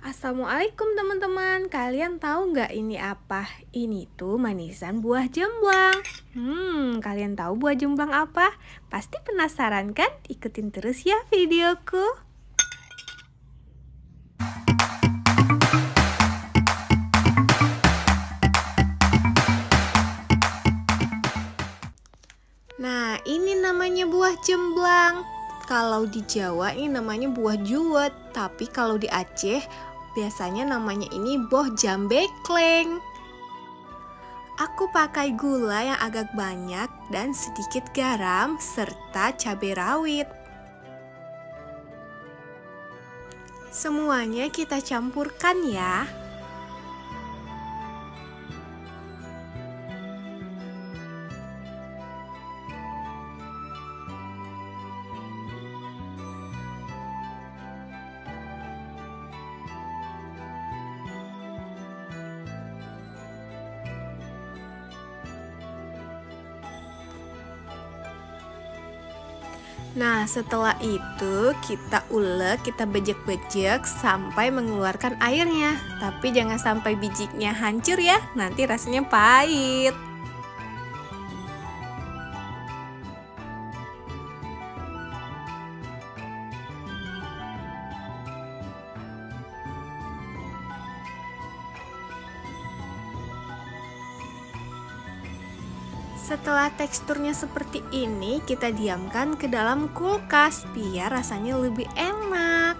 Assalamualaikum teman-teman. Kalian tahu nggak ini apa? Ini tuh manisan buah jemblang. Kalian tahu buah jemblang apa? Pasti penasaran kan? Ikutin terus ya videoku. Nah, ini namanya buah jemblang. Kalau di Jawa ini namanya buah juwet, tapi kalau di Aceh biasanya namanya ini buah jambekleng. Aku pakai gula yang agak banyak dan sedikit garam serta cabai rawit. Semuanya kita campurkan ya. Nah, setelah itu kita ulek, kita bejek-bejek sampai mengeluarkan airnya. Tapi jangan sampai bijinya hancur ya, nanti rasanya pahit. Setelah teksturnya seperti ini, kita diamkan ke dalam kulkas biar rasanya lebih enak.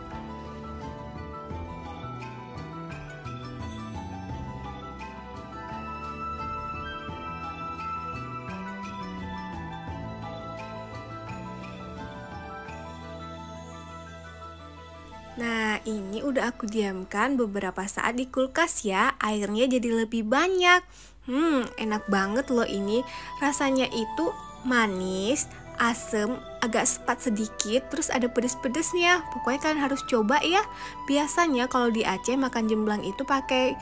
Nah, ini udah aku diamkan beberapa saat di kulkas ya. Airnya jadi lebih banyak. Enak banget loh ini. Rasanya itu manis, asem, agak sepat sedikit, terus ada pedes-pedesnya. Pokoknya kalian harus coba ya. Biasanya kalau di Aceh makan jemblang itu pakai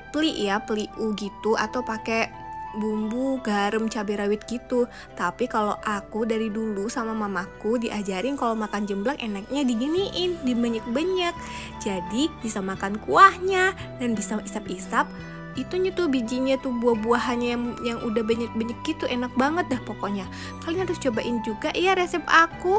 peli ya, peliu gitu, atau pakai bumbu, garam, cabai rawit gitu. Tapi kalau aku dari dulu sama mamaku diajarin kalau makan jemblang enaknya diginiin, dibanyak-banyak. Jadi bisa makan kuahnya dan bisa isap-isap itunya tuh bijinya tuh, buah-buahannya yang udah banyak-banyak gitu, enak banget dah pokoknya. Kalian harus cobain juga ya resep aku.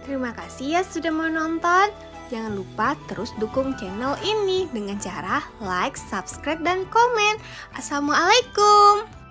Terima kasih ya sudah menonton. Jangan lupa terus dukung channel ini dengan cara like, subscribe, dan komen. Assalamualaikum.